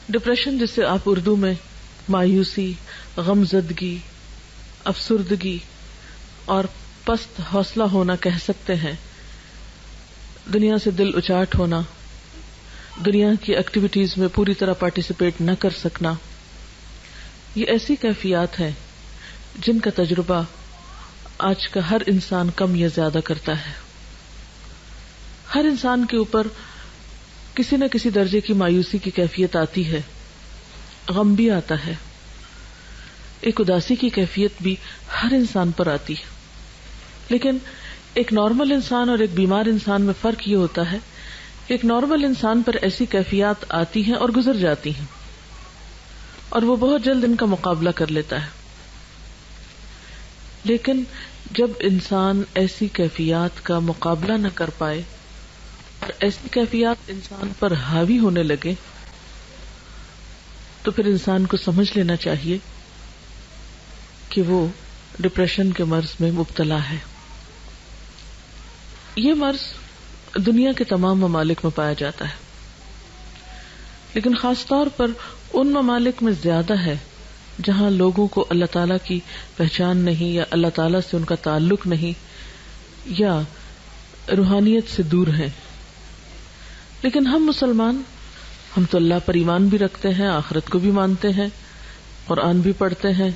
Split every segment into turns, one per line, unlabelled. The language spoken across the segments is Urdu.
ڈپریشن جسے آپ اردو میں مایوسی، غمزدگی، افسردگی اور پست حوصلہ ہونا کہہ سکتے ہیں، دنیا سے دل اچاٹ ہونا، دنیا کی ایکٹیویٹیز میں پوری طرح پارٹیسپیٹ نہ کر سکنا، یہ ایسی کیفیات ہیں جن کا تجربہ آج کا ہر انسان کم یا زیادہ کرتا ہے. ہر انسان کے اوپر کسی نہ کسی درجے کی مایوسی کی کیفیت آتی ہے، غم بھی آتا ہے، ایک اداسی کی کیفیت بھی ہر انسان پر آتی ہے. لیکن ایک نارمل انسان اور ایک بیمار انسان میں فرق یہ ہوتا ہے کہ ایک نارمل انسان پر ایسی کیفیات آتی ہیں اور گزر جاتی ہیں اور وہ بہت جلد ان کا مقابلہ کر لیتا ہے. لیکن جب انسان ایسی کیفیات کا مقابلہ نہ کر پائے اور ایسی کیفیات انسان پر حاوی ہونے لگے تو پھر انسان کو سمجھ لینا چاہیے کہ وہ ڈپریشن کے مرض میں مبتلا ہے. یہ مرض دنیا کے تمام ممالک میں پایا جاتا ہے، لیکن خاص طور پر ان ممالک میں زیادہ ہے جہاں لوگوں کو اللہ تعالیٰ کی پہچان نہیں، یا اللہ تعالیٰ سے ان کا تعلق نہیں، یا روحانیت سے دور ہیں. لیکن ہم مسلمان، ہم تو اللہ پر ایمان بھی رکھتے ہیں، آخرت کو بھی مانتے ہیں، قرآن بھی پڑھتے ہیں،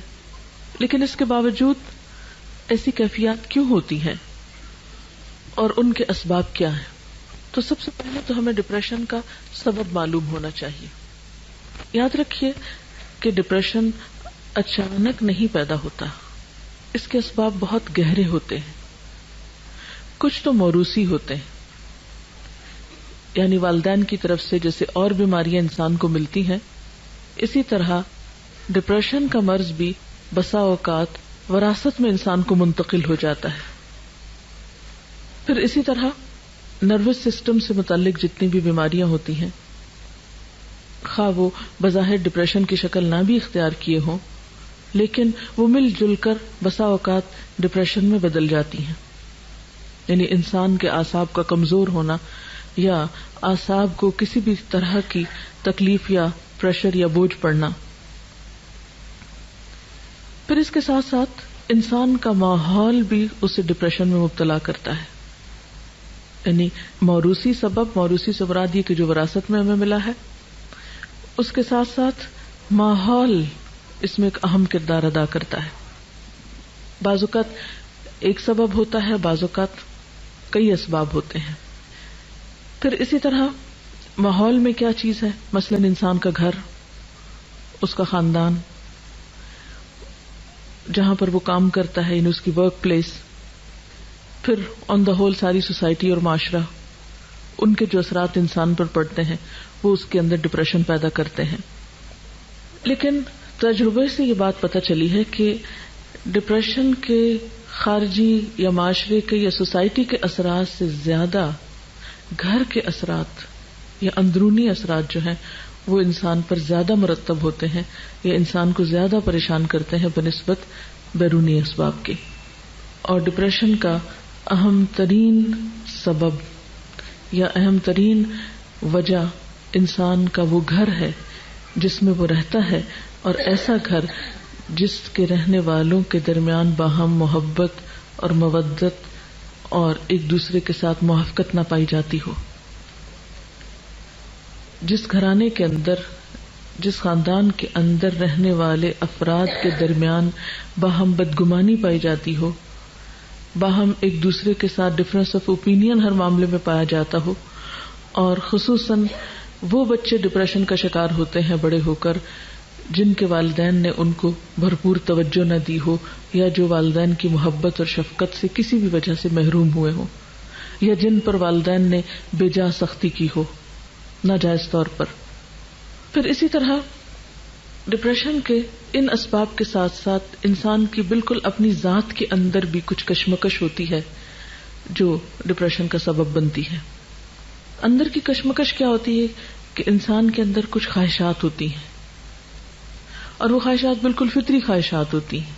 لیکن اس کے باوجود ایسی کیفیات کیوں ہوتی ہیں اور ان کے اسباب کیا ہیں؟ تو سب سے پہلے تو ہمیں ڈپریشن کا سبب معلوم ہونا چاہیے. یاد رکھیے کہ ڈپریشن اچانک نہیں پیدا ہوتا، اس کے اسباب بہت گہرے ہوتے ہیں. کچھ تو موروثی ہوتے ہیں، یعنی والدین کی طرف سے جیسے اور بیماریاں انسان کو ملتی ہیں، اسی طرح ڈپریشن کا مرض بھی بسا اوقات وراثت میں انسان کو منتقل ہو جاتا ہے. پھر اسی طرح نروس سسٹم سے متعلق جتنی بھی بیماریاں ہوتی ہیں، خواہ وہ بظاہر ڈپریشن کی شکل نہ بھی اختیار کیے ہوں، لیکن وہ مل جل کر بسا اوقات ڈپریشن میں بدل جاتی ہیں. یعنی انسان کے اعصاب کا کمزور ہونا یا اعصاب کو کسی بھی طرح کی تکلیف یا پریشر یا بوجھ پڑنا. پھر اس کے ساتھ ساتھ انسان کا ماحول بھی اسے ڈپریشن میں مبتلا کرتا ہے. یعنی موروثی سبب، موروثی سے مراد یہ کہ جو وراثت میں ہمیں ملا ہے، اس کے ساتھ ساتھ ماحول اس میں ایک اہم کردار ادا کرتا ہے. بعض اوقات ایک سبب ہوتا ہے، بعض اوقات کئی اسباب ہوتے ہیں. پھر اسی طرح ماحول میں کیا چیز ہے، مثلا انسان کا گھر، اس کا خاندان، جہاں پر وہ کام کرتا ہے، یعنی اس کی ورک پلیس، پھر آن دا ہول ساری سوسائٹی اور معاشرہ، ان کے جو اثرات انسان پر پڑتے ہیں وہ اس کے اندر ڈپریشن پیدا کرتے ہیں. لیکن تجربے سے یہ بات پتہ چلی ہے کہ ڈپریشن کے خارجی یا معاشرے کے یا سوسائٹی کے اثرات سے زیادہ گھر کے اثرات یا اندرونی اثرات جو ہیں وہ انسان پر زیادہ مرتب ہوتے ہیں یا انسان کو زیادہ پریشان کرتے ہیں بنسبت بیرونی اسباب کے. اور ڈپریشن کا اہم ترین سبب یا اہم ترین وجہ انسان کا وہ گھر ہے جس میں وہ رہتا ہے، اور ایسا گھر جس کے رہنے والوں کے درمیان باہم محبت اور مودت اور ایک دوسرے کے ساتھ موافقت نہ پائی جاتی ہو. جس گھرانے کے اندر، جس خاندان کے اندر رہنے والے افراد کے درمیان باہم بدگمانی پائی جاتی ہو، باہم ایک دوسرے کے ساتھ ڈفرینس آف اوپینین ہر معاملے میں پایا جاتا ہو، اور خصوصاً وہ بچے ڈپریشن کا شکار ہوتے ہیں بڑے ہو کر جن کے والدین نے ان کو بھرپور توجہ نہ دی ہو، یا جو والدین کی محبت اور شفقت سے کسی بھی وجہ سے محروم ہوئے ہوں، یا جن پر والدین نے بے جا سختی کی ہو ناجائز طور پر. پھر اسی طرح ڈپریشن کے ان اسباب کے ساتھ ساتھ انسان کی بالکل اپنی ذات کے اندر بھی کچھ کشمکش ہوتی ہے جو ڈپریشن کا سبب بنتی ہے. اندر کی کشمکش کیا ہوتی ہے کہ انسان کے اندر کچھ خواہشات ہوتی ہیں، اور وہ خواہشات بالکل فطری خواہشات ہوتی ہیں.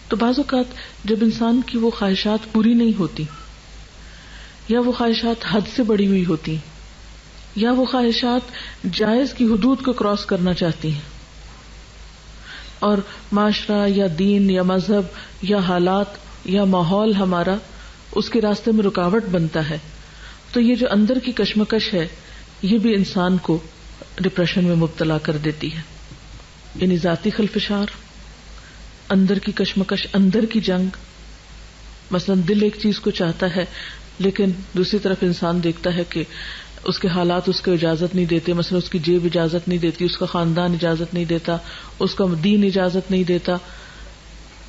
تو بعض اوقات جب انسان کی وہ خواہشات پوری نہیں ہوتی، یا وہ خواہشات حد سے بڑھی ہوئی ہوتی، یا وہ خواہشات جائز کی حدود کو کراس کرنا چاہتی ہیں اور معاشرہ یا دین یا مذہب یا حالات یا ماحول ہمارا اس کے راستے میں رکاوٹ بنتا ہے، تو یہ جو اندر کی کشمکش ہے یہ بھی انسان کو ڈپریشن میں مبتلا کر دیتی ہے. یعنی ذاتی خلفشار، اندر کی کشمکش، اندر کی جنگ. مثلا دل ایک چیز کو چاہتا ہے لیکن دوسری طرف انسان دیکھتا ہے کہ اس کے حالات اس کو اجازت نہیں دیتے، مثلا اس کی جیب اجازت نہیں دیتی، اس کا خاندان اجازت نہیں دیتا، اس کا دین اجازت نہیں دیتا.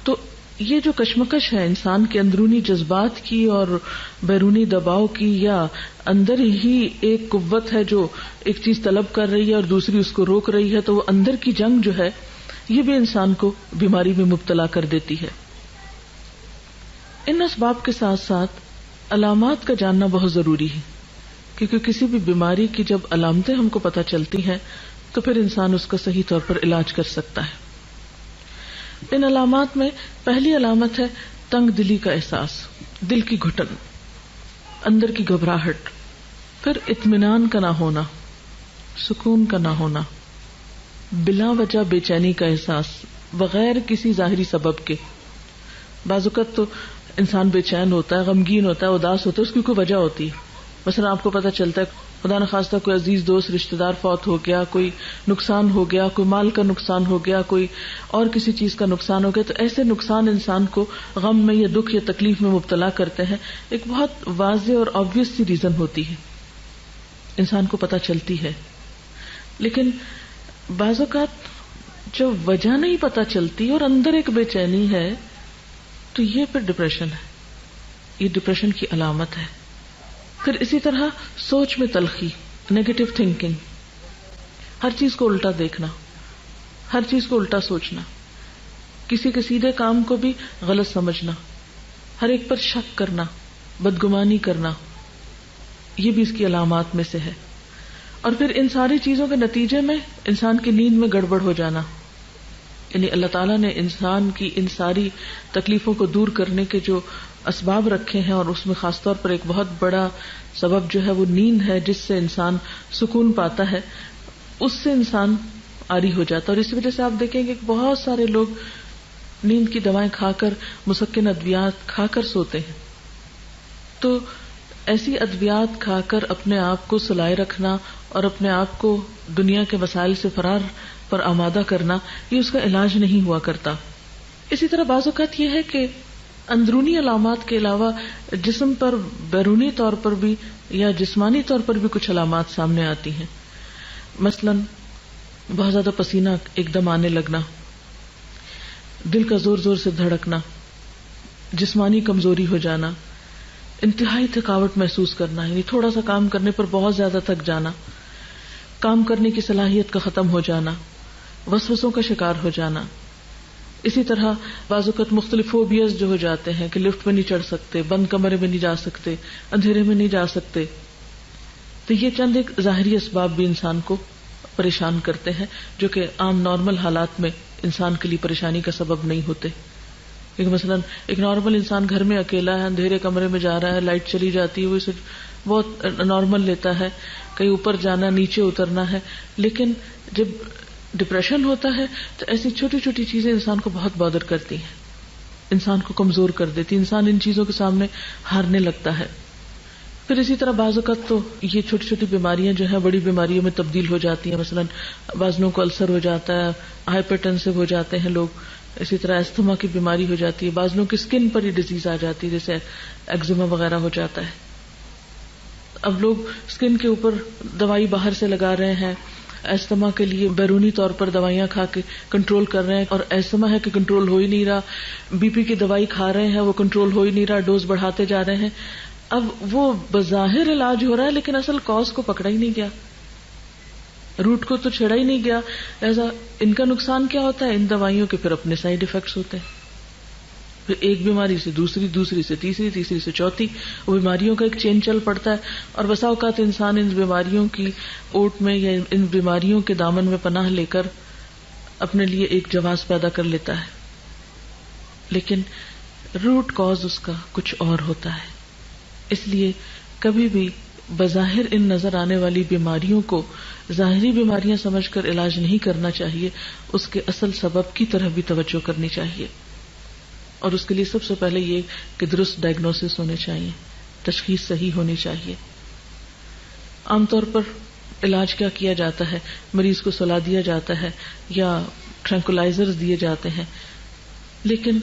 تو یہ جو کشمکش ہے انسان کے اندرونی جذبات کی اور بیرونی دباؤ کی، یا اندر ہی ایک قوت ہے جو ایک چیز طلب کر رہی ہے اور دوسری اس کو روک رہی ہے، تو وہ اندر کی جنگ جو ہے یہ بھی انسان کو بیماری میں مبتلا کر دیتی ہے. ان اسباب کے ساتھ ساتھ علامات کا جاننا بہت ضروری ہے، کیونکہ کسی بھی بیماری کی جب علامتیں ہم کو پتہ چلتی ہیں تو پھر انسان اس کا صحیح طور پر علاج کر سکتا ہے. ان علامات میں پہلی علامت ہے تنگ دلی کا احساس، دل کی گھٹن، اندر کی گھبراہٹ. پھر اطمینان کا نہ ہونا، سکون کا نہ ہونا، بلا وجہ بے چینی کا احساس بغیر کسی ظاہری سبب کے. بعض اوقات تو انسان بے چین ہوتا ہے، غمگین ہوتا ہے، اداس ہوتا ہے، اس کی کوئی وجہ ہوتی ہے. مثلا آپ کو پتہ چلتا ہے خدا نخواستہ کوئی عزیز دوست رشتہ دار فوت ہو گیا، کوئی نقصان ہو گیا، کوئی مال کا نقصان ہو گیا، کوئی اور کسی چیز کا نقصان ہو گیا، تو ایسے نقصان انسان کو غم میں یا دکھ یا تکلیف میں مبتلا کرتے ہیں. ایک بہت واضح اور آبویس سی ریزن ہوتی ہے، انسان کو پتہ چلتی ہے. لیکن بعض اوقات جب وجہ نہیں پتہ چلتی اور اندر ایک بے چینی ہے تو یہ پھر ڈپریشن ہے، یہ ڈپریشن کی علامت ہے. پھر اسی طرح سوچ میں تلخی، نیگیٹو تھنکنگ، ہر چیز کو الٹا دیکھنا، ہر چیز کو الٹا سوچنا، کسی کے سیدھے کام کو بھی غلط سمجھنا، ہر ایک پر شک کرنا، بدگمانی کرنا، یہ بھی اس کی علامات میں سے ہے. اور پھر ان ساری چیزوں کے نتیجے میں انسان کی نیند میں گڑبڑ ہو جانا. یعنی اللہ تعالیٰ نے انسان کی ان ساری تکلیفوں کو دور کرنے کے جو اسباب رکھے ہیں، اور اس میں خاص طور پر ایک بہت بڑا سبب جو ہے وہ نیند ہے، جس سے انسان سکون پاتا ہے، اس سے انسان عاری ہو جاتا ہے. اور اس وجہ سے آپ دیکھیں گے کہ بہت سارے لوگ نیند کی دوائیں کھا کر، مسکن ادویات کھا کر سوتے ہیں. تو ایسی ادویات کھا کر اپنے آپ کو سلائے رکھنا اور اپنے آپ کو دنیا کے مسائل سے فرار پر آمادہ کرنا، یہ اس کا علاج نہیں ہوا کرتا. اسی طرح بعض اوقات یہ ہے کہ اندرونی علامات کے علاوہ جسم پر بیرونی طور پر بھی یا جسمانی طور پر بھی کچھ علامات سامنے آتی ہیں. مثلا بہت زیادہ پسینہ ایک دم آنے لگنا، دل کا زور زور سے دھڑکنا، جسمانی کمزوری ہو جانا، انتہائی تھکاوٹ محسوس کرنا، یعنی تھوڑا سا کام کرنے پر بہت زیادہ تھک جانا، کام کرنے کی صلاحیت کا ختم ہو جانا، وسوسوں کا شکار ہو جانا. اسی طرح بعض اوقات مختلف فوبیاز جو ہو جاتے ہیں کہ لفٹ میں نہیں چڑھ سکتے، بند کمرے میں نہیں جا سکتے، اندھیرے میں نہیں جا سکتے. تو یہ چند ایک ظاہری اسباب بھی انسان کو پریشان کرتے ہیں، جو کہ عام نارمل حالات میں انسان کے لیے پریشانی کا سبب نہیں ہوتے. کیونکہ مثلا ایک نارمل انسان گھر میں اکیلا ہے، اندھیرے کمرے میں جا رہا ہے، لائٹ چلی جاتی ہے، وہ اسے بہت نارمل لیتا ہے، کہیں اوپر جانا، نیچے اترنا ہے. لیکن جب ڈپریشن ہوتا ہے تو ایسی چھوٹی چھوٹی چیزیں انسان کو بہت بادر کرتی ہیں، انسان کو کمزور کر دیتی، انسان ان چیزوں کے سامنے ہارنے لگتا ہے. پھر اسی طرح بعض اوقات تو یہ چھوٹی چھوٹی بیماریاں جو ہیں بڑی بیماریوں میں تبدیل ہو جاتی ہیں. مثلا بعض لوگوں کو السر ہو جاتا ہے، ہائپر ٹینسو ہو جاتے ہیں لوگ. اسی طرح استھما کی بیماری ہو جاتی ہے، بعض لوگوں کی اسکن پر ہی ڈیزیز آ جاتی ہے، جیسے ایگزیما وغیرہ ہو جاتا ہے. اب لوگ اسکن کے اوپر دوائی باہر سے لگا رہے ہیں، ایستما کے لیے بیرونی طور پر دوائیاں کھا کے کنٹرول کر رہے ہیں، اور ایستما ہے کہ کنٹرول ہو ہی نہیں رہا. بی پی کی دوائی کھا رہے ہیں، وہ کنٹرول ہو ہی نہیں رہا، ڈوز بڑھاتے جا رہے ہیں. اب وہ بظاہر علاج ہو رہا ہے لیکن اصل کاز کو پکڑا ہی نہیں گیا، روٹ کو تو چھیڑا ہی نہیں گیا. لہذا ان کا نقصان کیا ہوتا ہے؟ ان دوائیوں کے پھر اپنے سائیڈ ایفیکٹس ہوتے ہیں. پھر ایک بیماری سے دوسری، دوسری سے تیسری، تیسری سے چوتھی، وہ بیماریوں کا ایک چین چل پڑتا ہے. اور بسا اوقات انسان ان بیماریوں کی اوٹ میں یا ان بیماریوں کے دامن میں پناہ لے کر اپنے لیے ایک جواز پیدا کر لیتا ہے، لیکن روٹ کاز اس کا کچھ اور ہوتا ہے. اس لیے کبھی بھی بظاہر ان نظر آنے والی بیماریوں کو ظاہری بیماریاں سمجھ کر علاج نہیں کرنا چاہیے، اس کے اصل سبب کی طرف بھی توجہ کرنی چاہیے. اور اس کے لیے سب سے پہلے یہ کہ درست ڈائگنوسس ہونے چاہیے، تشخیص صحیح ہونی چاہیے. عام طور پر علاج کیا کیا جاتا ہے؟ مریض کو سلا دیا جاتا ہے یا ٹرینکولائزر دیے جاتے ہیں، لیکن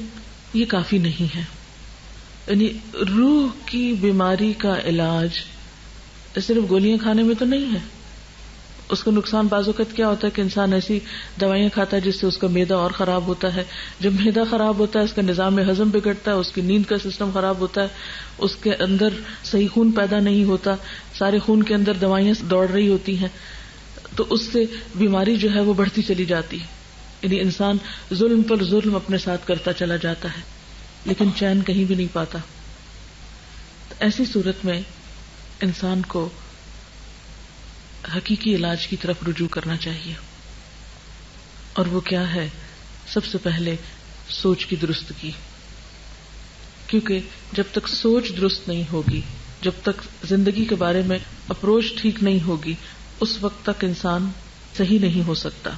یہ کافی نہیں ہے. یعنی روح کی بیماری کا علاج صرف گولیاں کھانے میں تو نہیں ہے. اس کا نقصان بعض اوقات کیا ہوتا ہے کہ انسان ایسی دوائیاں کھاتا ہے جس سے اس کا معدہ اور خراب ہوتا ہے. جب معدہ خراب ہوتا ہے اس کا نظام ہضم بگڑتا ہے، اس کی نیند کا سسٹم خراب ہوتا ہے، اس کے اندر صحیح خون پیدا نہیں ہوتا، سارے خون کے اندر دوائیاں دوڑ رہی ہوتی ہیں، تو اس سے بیماری جو ہے وہ بڑھتی چلی جاتی ہے. یعنی انسان ظلم پر ظلم اپنے ساتھ کرتا چلا جاتا ہے لیکن چین کہیں بھی نہیں پاتا. تو ایسی صورت میں انسان کو حقیقی علاج کی طرف رجوع کرنا چاہیے. اور وہ کیا ہے؟ سب سے پہلے سوچ کی درستگی. کیونکہ جب تک سوچ درست نہیں ہوگی، جب تک زندگی کے بارے میں اپروچ ٹھیک نہیں ہوگی، اس وقت تک انسان صحیح نہیں ہو سکتا.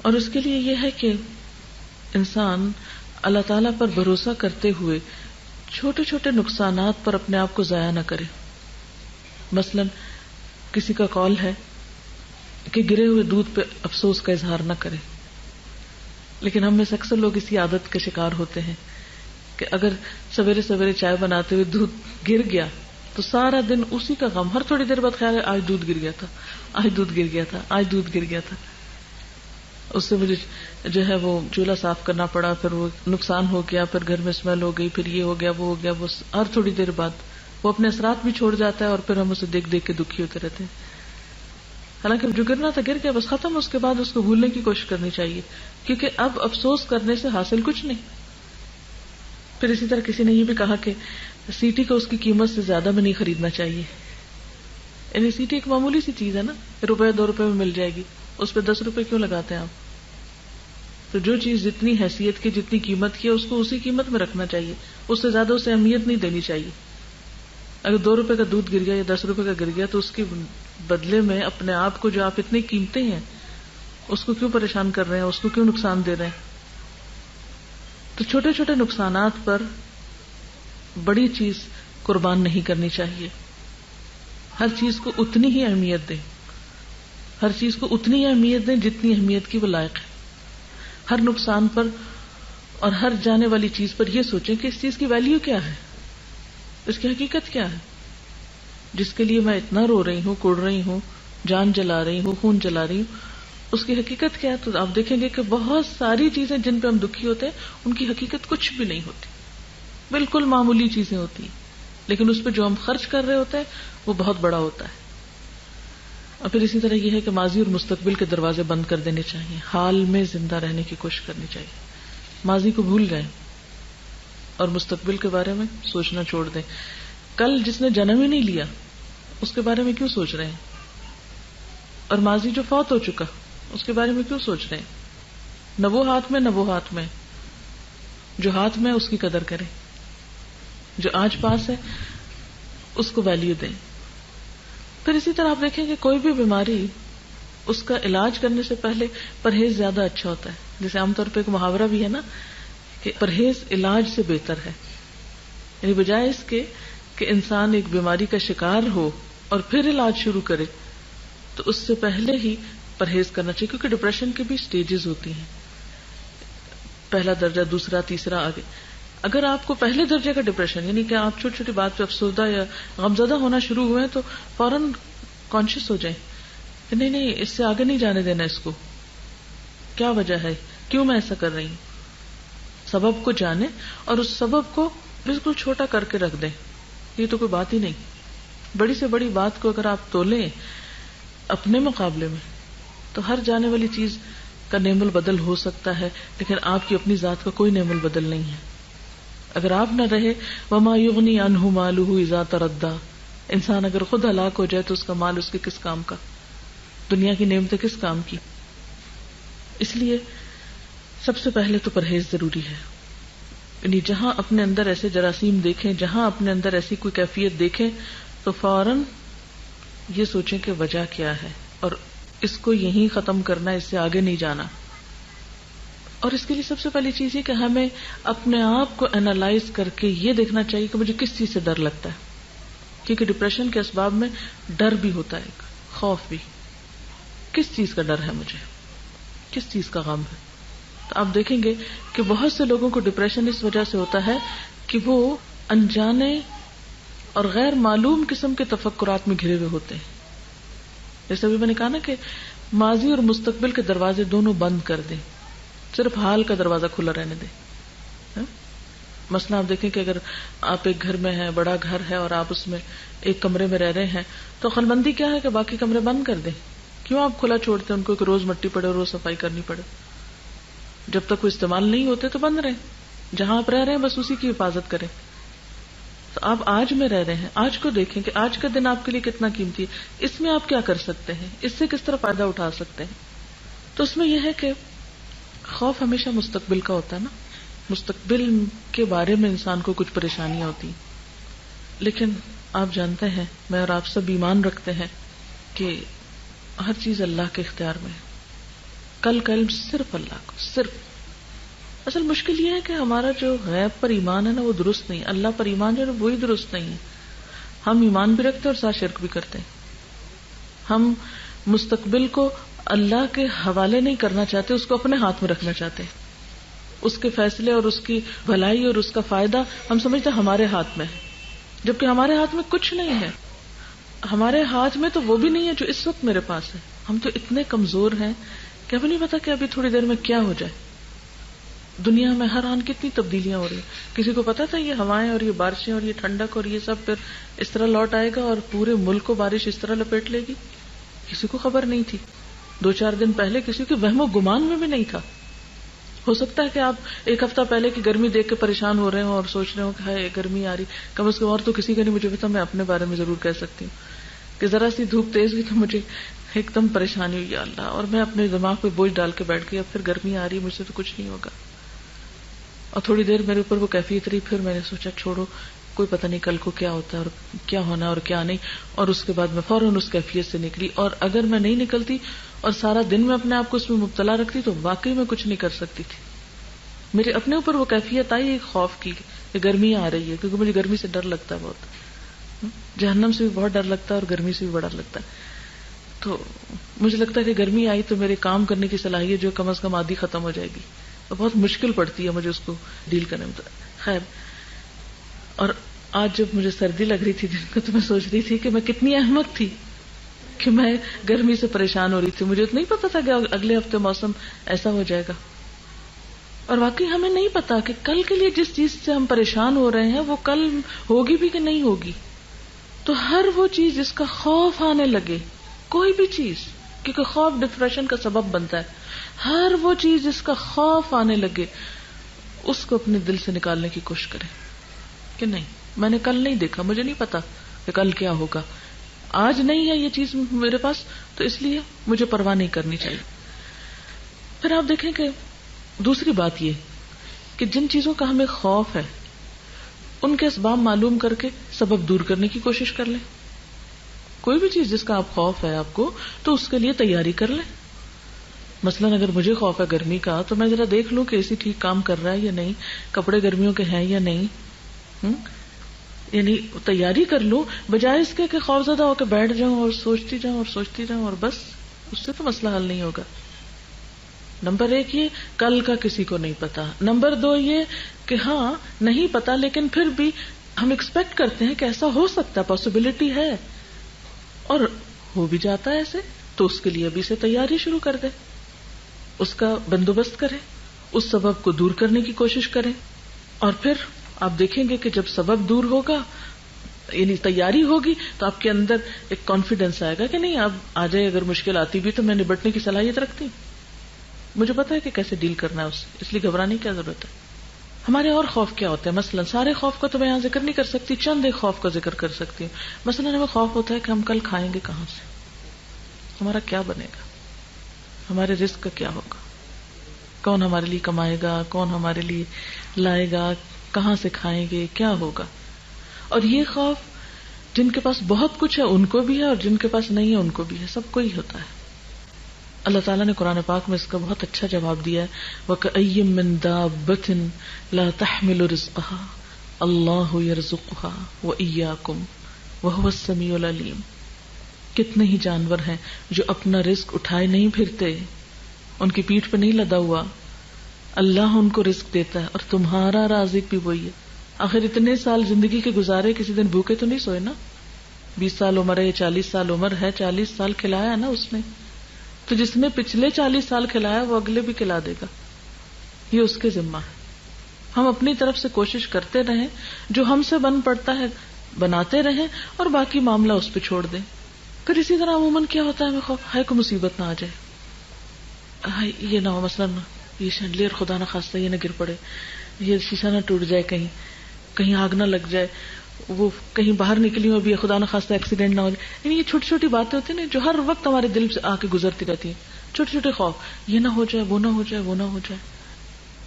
اور اس کے لیے یہ ہے کہ انسان اللہ تعالیٰ پر بھروسہ کرتے ہوئے چھوٹے چھوٹے نقصانات پر اپنے آپ کو ضائع نہ کرے. مثلا کسی کا قول ہے کہ گرے ہوئے دودھ پہ افسوس کا اظہار نہ کرے، لیکن ہم میں سے اکثر لوگ اسی عادت کے شکار ہوتے ہیں کہ اگر سویرے سویرے چائے بناتے ہوئے دودھ گر گیا تو سارا دن اسی کا غم، ہر تھوڑی دیر بعد خیال ہے آج دودھ گر گیا تھا، آج دودھ گر گیا تھا، آج دودھ گر گیا تھا. اس سے مجھے جو ہے وہ چولہا صاف کرنا پڑا، پھر وہ نقصان ہو گیا، پھر گھر میں اسمیل ہو گئی، پھر یہ ہو گیا وہ ہو گیا. وہ ہر تھوڑی دیر بعد وہ اپنے اثرات بھی چھوڑ جاتا ہے اور پھر ہم اسے دیکھ دیکھ کے دکھی ہوتے رہتے ہیں. حالانکہ جو گرنا تھا گر گیا، بس ختم. اس کے بعد اس کو بھولنے کی کوشش کرنی چاہیے، کیونکہ اب افسوس کرنے سے حاصل کچھ نہیں. پھر اسی طرح کسی نے یہ بھی کہا کہ سیٹی کو اس کی قیمت سے زیادہ میں نہیں خریدنا چاہیے. یعنی سیٹی ایک معمولی سی چیز ہے نا، روپے 2 روپے میں مل جائے گی، اس پہ 10 روپے کیوں لگاتے ہیں آپ؟ تو جو چیز جتنی حیثیت کی، جتنی قیمت کی ہے، اس کو اسی قیمت میں رکھنا چاہیے، اس سے زیادہ اسے اہمیت نہیں دینی چاہیے. اگر 2 روپے کا دودھ گر گیا یا 10 روپے کا گر گیا تو اس کے بدلے میں اپنے آپ کو جو آپ اتنی قیمتی ہیں اس کو کیوں پریشان کر رہے ہیں، اس کو کیوں نقصان دے رہے ہیں؟ تو چھوٹے چھوٹے نقصانات پر بڑی چیز قربان نہیں کرنی چاہیے. ہر چیز کو اتنی ہی اہمیت دیں، ہر چیز کو اتنی ہی اہمیت دیں جتنی اہمیت کی وہ لائق ہے. ہر نقصان پر اور ہر جانے والی چیز پر یہ سوچیں کہ اس چیز کی ویلیو کیا ہے، اس کی حقیقت کیا ہے. جس کے لیے میں اتنا رو رہی ہوں، کوڑ رہی ہوں، جان جلا رہی ہوں، خون جلا رہی ہوں، اس کی حقیقت کیا ہے؟ تو آپ دیکھیں گے کہ بہت ساری چیزیں جن پہ ہم دکھی ہوتے ہیں ان کی حقیقت کچھ بھی نہیں ہوتی، بالکل معمولی چیزیں ہوتی ہیں، لیکن اس پہ جو ہم خرچ کر رہے ہوتے ہیں وہ بہت بڑا ہوتا ہے. اور پھر اسی طرح یہ ہے کہ ماضی اور مستقبل کے دروازے بند کر دینے چاہیے، حال میں زندہ رہنے کی کوشش کرنی چاہیے. ماضی کو بھول جائیں اور مستقبل کے بارے میں سوچنا چھوڑ دیں. کل جس نے جنم ہی نہیں لیا اس کے بارے میں کیوں سوچ رہے ہیں؟ اور ماضی جو فوت ہو چکا اس کے بارے میں کیوں سوچ رہے ہیں؟ نہ وہ ہاتھ میں نہ وہ ہاتھ میں. جو ہاتھ میں اس کی قدر کریں، جو آج پاس ہے اس کو ویلیو دیں. پھر اسی طرح آپ دیکھیں کہ کوئی بھی بیماری اس کا علاج کرنے سے پہلے پرہیز زیادہ اچھا ہوتا ہے. جیسے عام طور پہ ایک محاورہ بھی ہے نا کہ پرہیز علاج سے بہتر ہے. یعنی بجائے اس کے کہ انسان ایک بیماری کا شکار ہو اور پھر علاج شروع کرے تو اس سے پہلے ہی پرہیز کرنا چاہیے. کیونکہ ڈپریشن کی بھی سٹیجز ہوتی ہیں، پہلا درجہ، دوسرا، تیسرا، آگے. اگر آپ کو پہلے درجے کا ڈپریشن یعنی کہ آپ چھوٹی چھوٹی بات پہ افسردہ یا غمزدہ ہونا شروع ہوئے تو فوراً کانشیس ہو جائیں کہ نہیں اس سے آگے نہیں جانے دینا. اس کو کیا وجہ ہے، کیوں میں ایسا کر رہی ہوں؟ سبب کو جانیں اور اس سبب کو بالکل چھوٹا کر کے رکھ دیں. یہ تو کوئی بات ہی نہیں. بڑی سے بڑی بات کو اگر آپ تولیں اپنے مقابلے میں تو ہر جانے والی چیز کا نعم البدل ہو سکتا ہے، لیکن آپ کی اپنی ذات کا کوئی نعم البدل نہیں ہے. اگر آپ نہ رہے وما یغنی عنہ مالہ اذا تردی، انسان اگر خود ہلاک ہو جائے تو اس کا مال اس کے کس کام کا، دنیا کی نعمتیں کس کام کی. اس لیے سب سے پہلے تو پرہیز ضروری ہے. یعنی جہاں اپنے اندر ایسے جراثیم دیکھیں، جہاں اپنے اندر ایسی کوئی کیفیت دیکھیں تو فوراً یہ سوچیں کہ وجہ کیا ہے اور اس کو یہیں ختم کرنا، اس سے آگے نہیں جانا. اور اس کے لیے سب سے پہلی چیز یہ کہ ہمیں اپنے آپ کو اینالائز کر کے یہ دیکھنا چاہیے کہ مجھے کس چیز سے ڈر لگتا ہے. کیونکہ ڈپریشن کے اسباب میں ڈر بھی ہوتا ہے، خوف بھی. کس چیز کا ڈر ہے مجھے، کس چیز کا غم ہے؟ تو آپ دیکھیں گے کہ بہت سے لوگوں کو ڈپریشن اس وجہ سے ہوتا ہے کہ وہ انجانے اور غیر معلوم قسم کے تفکرات میں گھرے ہوئے ہوتے ہیں. جیسے ابھی میں نے کہا نا کہ ماضی اور مستقبل کے دروازے دونوں بند کر دیں، صرف حال کا دروازہ کھلا رہنے دیں. مثلا آپ دیکھیں کہ اگر آپ ایک گھر میں ہیں، بڑا گھر ہے اور آپ اس میں ایک کمرے میں رہ رہے ہیں، تو عقل مندی کیا ہے کہ باقی کمرے بند کر دیں. کیوں آپ کھلا چھوڑتے ہیں ان کو کہ روز مٹی پڑے، روز صفائی کرنی پڑے؟ جب تک وہ استعمال نہیں ہوتے تو بند رہیں. جہاں آپ رہ رہے ہیں بس اسی کی حفاظت کریں. تو آپ آج میں رہ رہے ہیں، آج کو دیکھیں کہ آج کا دن آپ کے لیے کتنا قیمتی ہے، اس میں آپ کیا کر سکتے ہیں، اس سے کس طرح فائدہ اٹھا سکتے ہیں. تو اس میں یہ ہے کہ خوف ہمیشہ مستقبل کا ہوتا ہے نا، مستقبل کے بارے میں انسان کو کچھ پریشانیاں ہوتی ہیں. لیکن آپ جانتے ہیں، میں اور آپ سب ایمان رکھتے ہیں کہ ہر چیز اللہ کے اختیار میں ہے. کل کا علم صرف اللہ کو، صرف. اصل مشکل یہ ہے کہ ہمارا جو غیب پر ایمان ہے نا وہ درست نہیں، اللہ پر ایمان جو ہے وہی درست نہیں ہے. ہم ایمان بھی رکھتے اور ساتھ شرک بھی کرتے ہیں. ہم مستقبل کو اللہ کے حوالے نہیں کرنا چاہتے، اس کو اپنے ہاتھ میں رکھنا چاہتے ہیں. اس کے فیصلے اور اس کی بھلائی اور اس کا فائدہ ہم سمجھتے ہیں ہمارے ہاتھ میں ہے، جبکہ ہمارے ہاتھ میں کچھ نہیں ہے. ہمارے ہاتھ میں تو وہ بھی نہیں ہے جو اس وقت میرے پاس ہے. ہم تو اتنے کمزور ہیں کہ ہمیں نہیں پتا کہ ابھی تھوڑی دیر میں کیا ہو جائے. دنیا میں ہر آن کتنی تبدیلیاں ہو رہی ہیں. کسی کو پتا تھا یہ ہوائیں اور یہ بارشیں اور یہ ٹھنڈک اور یہ سب پھر اس طرح لوٹ آئے گا اور پورے ملک کو بارش اس طرح لپیٹ لے گی؟ کسی کو خبر نہیں تھی. 2-4 دن پہلے کسی کے وہم و گمان میں بھی نہیں تھا. ہو سکتا ہے کہ آپ ایک ہفتہ پہلے کی گرمی دیکھ کے پریشان ہو رہے ہوں اور سوچ رہے ہوں کہ ہائے گرمی آ رہی. کم از کم اور تو کسی کا نہیں مجھے پتا، میں اپنے بارے میں ضرور کہہ سکتی ہوں کہ ذرا سی دھوپ تیز ہوئی تو مجھے ایک دم پریشانی ہوئی، یا اللہ، اور میں اپنے دماغ پہ بوجھ ڈال کے بیٹھ گئی اب پھر گرمی آ رہی ہے، مجھ سے تو کچھ نہیں ہوگا. اور تھوڑی دیر میرے اوپر وہ کیفیت رہی، پھر میں نے سوچا چھوڑو، کوئی پتہ نہیں کل کو کیا ہوتا ہے اور کیا ہونا اور کیا نہیں. اور اس کے بعد میں فوراً اس کیفیت سے نکلی. اور اگر میں نہیں نکلتی اور سارا دن میں اپنے آپ کو اس میں مبتلا رکھتی تو واقعی میں کچھ نہیں کر سکتی تھی. میرے اپنے اوپر وہ کیفیت آئی ایک خوف کی کہ گرمی آ رہی ہے، کیونکہ مجھے گرمی سے ڈر لگتا ہے بہت. جہنم سے بھی بہت ڈر لگتا ہے اور گرمی سے بھی بڑا لگتا ہے. تو مجھے لگتا ہے کہ گرمی آئی تو میرے کام کرنے کی صلاحیت جو کم از کم آدھی ختم ہو جائے گی. تو بہت مشکل پڑتی ہے مجھے اس کو ڈیل کرنے میں. خیر، اور آج جب مجھے سردی لگ رہی تھی دن کو تو میں سوچ رہی تھی کہ میں کتنی احمق تھی کہ میں گرمی سے پریشان ہو رہی تھی. مجھے تو نہیں پتا تھا کہ اگلے ہفتے موسم ایسا ہو جائے گا. اور واقعی ہمیں نہیں پتا کہ کل کے لیے جس چیز سے ہم پریشان ہو رہے ہیں وہ کل ہوگی بھی کہ نہیں ہوگی. تو ہر وہ چیز جس کا خوف آنے لگے، کوئی بھی چیز، کیونکہ خوف ڈپریشن کا سبب بنتا ہے، ہر وہ چیز جس کا خوف آنے لگے اس کو اپنے دل سے نکالنے کی کوشش کریں کہ نہیں، میں نے کل نہیں دیکھا، مجھے نہیں پتا کہ کل کیا ہوگا. آج نہیں ہے یہ چیز میرے پاس تو اس لیے مجھے پرواہ نہیں کرنی چاہیے. پھر آپ دیکھیں کہ دوسری بات یہ کہ جن چیزوں کا ہمیں خوف ہے ان کے اسباب معلوم کر کے سبب دور کرنے کی کوشش کر لیں. کوئی بھی چیز جس کا آپ خوف ہے آپ کو تو اس کے لیے تیاری کر لیں. مثلاً اگر مجھے خوف ہے گرمی کا تو میں ذرا دیکھ لوں کہ اے سی ٹھیک کام کر رہا ہے یا نہیں، کپڑے گرمیوں کے ہیں یا نہیں. یعنی تیاری کر لوں بجائے اس کے کہ خوف زدہ ہو کے بیٹھ جاؤں اور سوچتی جاؤں اور بس. اس سے تو مسئلہ حل نہیں ہوگا. نمبر 1 یہ کل کا کسی کو نہیں پتا. نمبر 2 یہ کہ ہاں نہیں پتا لیکن پھر بھی ہم ایکسپیکٹ کرتے ہیں کہ ایسا ہو سکتا ہے، پاسبلٹی ہے اور ہو بھی جاتا ہے ایسے، تو اس کے لیے ابھی سے تیاری شروع کر دیں، اس کا بندوبست کریں، اس سبب کو دور کرنے کی کوشش کریں. اور پھر آپ دیکھیں گے کہ جب سبب دور ہوگا یعنی تیاری ہوگی تو آپ کے اندر ایک کانفیڈینس آئے گا کہ نہیں اب آ جائے، اگر مشکل آتی بھی تو میں نبٹنے کی صلاحیت رکھتی ہوں، مجھے پتا ہے کہ کیسے ڈیل کرنا ہے اس سے، اس لیے گھبرانے کی کیا ضرورت ہے. ہمارے اور خوف کیا ہوتے ہیں؟ مثلا سارے خوف کا تو میں یہاں ذکر نہیں کر سکتی، چند ایک خوف کا ذکر کر سکتی ہوں. مثلا ہمیں خوف ہوتا ہے کہ ہم کل کھائیں گے کہاں سے، ہمارا کیا بنے گا، ہمارے رزق کا کیا ہوگا، کون ہمارے لیے کمائے گا، کون ہمارے لیے لائے گا، کہاں سے کھائیں گے، کیا ہوگا. اور یہ خوف جن کے پاس بہت کچھ ہے ان کو بھی ہے اور جن کے پاس نہیں ہے ان کو بھی ہے، سب کو ہی ہوتا ہے. اللہ تعالیٰ نے قرآن پاک میں اس کا بہت اچھا جواب دیا ہے. وَكَأَيٍّ مِّن دَابَّةٍ لَا تَحْمِلُ رِزْقَهَا اللَّهُ يَرْزُقُهَا وَإِيَّاكُمْ وَهُوَ السَّمِيعُ الْعَلِيمُ. کتنے ہی جانور ہیں جو اپنا رزق اٹھائے نہیں پھرتے، ان کی پیٹھ پہ نہیں لدا ہوا. اللہ ان کو رزق دیتا ہے اور تمہارا رازق بھی وہی ہے. آخر اتنے سال زندگی کے گزارے، کسی دن بھوکے تو نہیں سوئے نا. 20 سال عمر ہے، 40 سال عمر ہے، 40 سال کھلایا نا اس نے. تو جس نے پچھلے 40 سال کھلایا وہ اگلے بھی کھلا دے گا، یہ اس کے ذمہ ہے. ہم اپنی طرف سے کوشش کرتے رہیں، جو ہم سے بن پڑتا ہے بناتے رہیں اور باقی معاملہ اس پہ چھوڑ دیں. پھر اسی طرح عموماً کیا ہوتا ہے، ہمیں خوف ہے کوئی مصیبت نہ آ جائے، ہائی یہ نہ ہو، مثلاً یہ شینڈلیئر خدا نہ خواستہ یہ نہ گر پڑے، یہ شیشہ نہ ٹوٹ جائے، کہیں آگ نہ لگ جائے، وہ کہیں باہر نکلی ہو بھی خدا نہ خواستہ ایکسیڈنٹ نہ ہو جائے. یعنی یہ چھوٹی چھوٹی باتیں ہوتی ہیں نا جو ہر وقت ہمارے دل سے آ کے گزرتی رہتی ہیں. چھوٹے چھوٹے خوف، یہ نہ ہو جائے، وہ نہ ہو جائے، وہ نہ ہو جائے.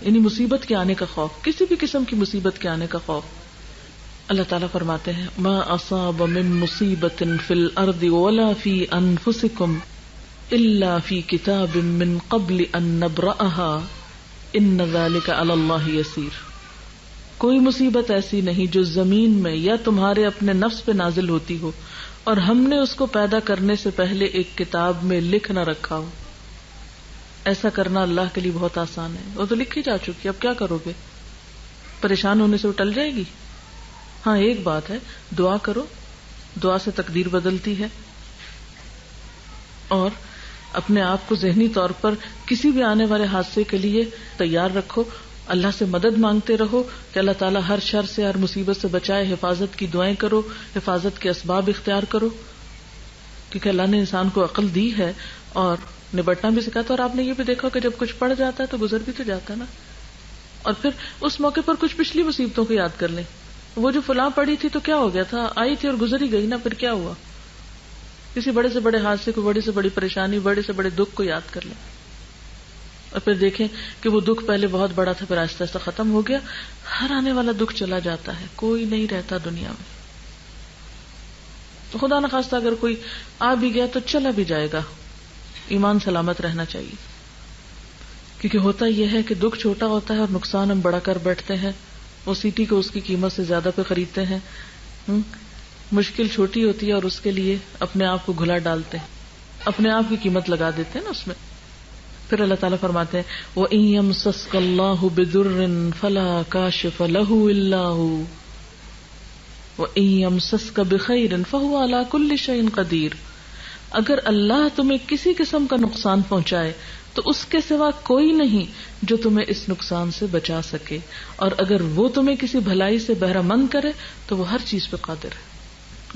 یعنی مصیبت کے آنے کا خوف، کسی بھی قسم کی مصیبت کے آنے کا خوف. اللہ تعالیٰ فرماتے ہیں ما اصاب من مصیبت فی الارض ولا فی انفسکم الا فی کتاب من قبل ان نبرأها ان ذلک علی اللہ یسیر. کوئی مصیبت ایسی نہیں جو زمین میں یا تمہارے اپنے نفس پہ نازل ہوتی ہو اور ہم نے اس کو پیدا کرنے سے پہلے ایک کتاب میں لکھ نہ رکھا ہو. ایسا کرنا اللہ کے لیے بہت آسان ہے، وہ تو لکھی جا چکی، اب کیا کرو گے؟ پریشان ہونے سے وہ ٹل جائے گی. ہاں ایک بات ہے، دعا کرو، دعا سے تقدیر بدلتی ہے. اور اپنے آپ کو ذہنی طور پر کسی بھی آنے والے حادثے کے لیے تیار رکھو، اللہ سے مدد مانگتے رہو کہ اللہ تعالیٰ ہر شر سے، ہر مصیبت سے بچائے. حفاظت کی دعائیں کرو، حفاظت کے اسباب اختیار کرو، کیونکہ اللہ نے انسان کو عقل دی ہے اور نبٹنا بھی سکھاتا. اور آپ نے یہ بھی دیکھا کہ جب کچھ پڑ جاتا ہے تو گزر بھی تو جاتا ہے نا. اور پھر اس موقع پر کچھ پچھلی مصیبتوں کو یاد کر لیں. وہ جو فلاں پڑی تھی تو کیا ہو گیا تھا، آئی تھی اور گزر ہی گئی نا، پھر کیا ہوا. کسی بڑے سے بڑے حادثے کو، بڑی سے بڑی پریشانی، بڑے سے بڑے دکھ کو یاد کر لیں اور پھر دیکھیں کہ وہ دکھ پہلے بہت بڑا تھا، پھر آہستہ آہستہ ختم ہو گیا. ہر آنے والا دکھ چلا جاتا ہے، کوئی نہیں رہتا دنیا میں. تو خدا نخواستہ اگر کوئی آ بھی گیا تو چلا بھی جائے گا، ایمان سلامت رہنا چاہیے. کیونکہ ہوتا یہ ہے کہ دکھ چھوٹا ہوتا ہے اور نقصان ہم بڑا کر بیٹھتے ہیں، وہ سیٹی کو اس کی قیمت سے زیادہ پہ خریدتے ہیں. مشکل چھوٹی ہوتی ہے اور اس کے لیے اپنے آپ کو گھلا ڈالتے ہیں، اپنے آپ کی قیمت لگا دیتے ہیں نا اس میں. پھر اللہ تعالیٰ فرماتے ہیں وَإِن يَمْسَسْكَ اللَّهُ بِضُرٍّ فَلَا كَاشِفَ لَهُ إِلَّا هُوَ وَإِن يَمْسَسْكَ بِخَيْرٍ فَهُوَ عَلَى كُلِّ شَيْءٍ قَدِيرٌ. اگر اللہ تمہیں کسی قسم کا نقصان پہنچائے تو اس کے سوا کوئی نہیں جو تمہیں اس نقصان سے بچا سکے، اور اگر وہ تمہیں کسی بھلائی سے بہرہ مند کرے تو وہ ہر چیز پہ قادر ہے.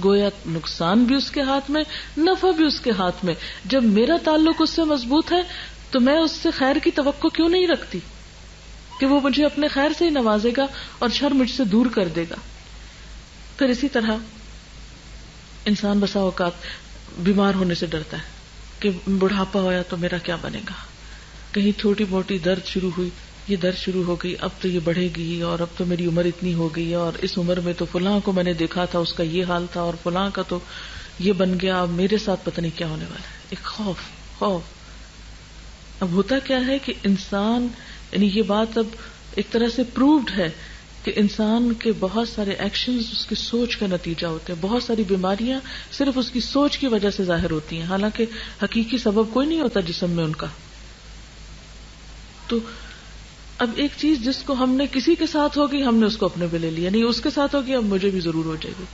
گویا نقصان بھی اس کے ہاتھ میں، نفع بھی اس کے ہاتھ میں. جب میرا تعلق اس سے مضبوط ہے تو میں اس سے خیر کی توقع کیوں نہیں رکھتی کہ وہ مجھے اپنے خیر سے ہی نوازے گا اور شر مجھ سے دور کر دے گا. پھر اسی طرح انسان بسا اوقات بیمار ہونے سے ڈرتا ہے کہ بڑھاپا ہوا تو میرا کیا بنے گا، کہیں چھوٹی موٹی درد شروع ہوئی، یہ درد شروع ہو گئی، اب تو یہ بڑھے گی، اور اب تو میری عمر اتنی ہو گئی، اور اس عمر میں تو فلاں کو میں نے دیکھا تھا اس کا یہ حال تھا، اور فلاں کا تو یہ بن گیا، اب میرے ساتھ پتہ نہیں کیا ہونے والا ہے. ایک خوف. اب ہوتا کیا ہے کہ انسان، یعنی یہ بات اب ایک طرح سے پرووڈ ہے کہ انسان کے بہت سارے ایکشنز اس کی سوچ کا نتیجہ ہوتے ہیں. بہت ساری بیماریاں صرف اس کی سوچ کی وجہ سے ظاہر ہوتی ہیں، حالانکہ حقیقی سبب کوئی نہیں ہوتا جسم میں ان کا. تو اب ایک چیز جس کو ہم نے کسی کے ساتھ ہوگی ہم نے اس کو اپنے پہ لے لیا، نہیں اس کے ساتھ ہوگی اب مجھے بھی ضرور ہو جائے گی.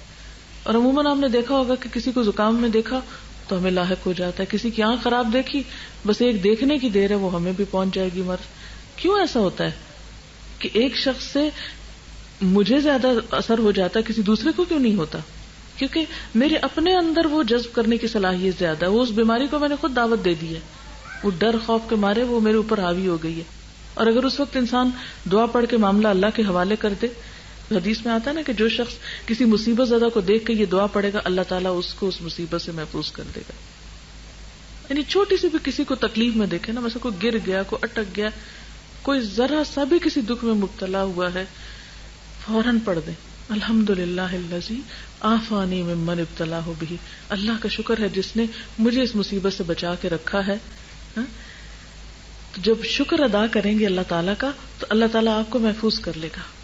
اور عموماً ہم نے دیکھا ہوگا کہ کسی کو زکام میں دیکھا تو ہمیں لاحق ہو جاتا ہے، کسی کی آنکھ خراب دیکھی بس ایک دیکھنے کی دیر ہے وہ ہمیں بھی پہنچ جائے گی مرض. کیوں ایسا ہوتا ہے کہ ایک شخص سے مجھے زیادہ اثر ہو جاتا ہے، کسی دوسرے کو کیوں نہیں ہوتا؟ کیونکہ میرے اپنے اندر وہ جذب کرنے کی صلاحیت زیادہ ہے، وہ اس بیماری کو میں نے خود دعوت دے دی ہے، وہ ڈر خوف کے مارے وہ میرے اوپر حاوی ہو گئی ہے. اور اگر اس وقت انسان دعا پڑھ کے معاملہ اللہ کے حوالے کر دے، حدیث میں آتا ہے نا کہ جو شخص کسی مصیبت زدہ کو دیکھ کے یہ دعا پڑھے گا اللہ تعالیٰ اس کو اس مصیبت سے محفوظ کر دے گا. یعنی چھوٹی سی بھی کسی کو تکلیف میں دیکھے نا، مثلا کوئی گر گیا، کوئی اٹک گیا، کوئی ذرا سا بھی کسی دکھ میں مبتلا ہوا ہے، فوراً پڑھ دیں الحمدللہ الذی عافانی ممن ابتلاہ بہ، اللہ کا شکر ہے جس نے مجھے اس مصیبت سے بچا کے رکھا ہے. تو جب شکر ادا کریں گے اللہ تعالیٰ کا تو اللہ تعالیٰ آپ کو محفوظ کر لے گا.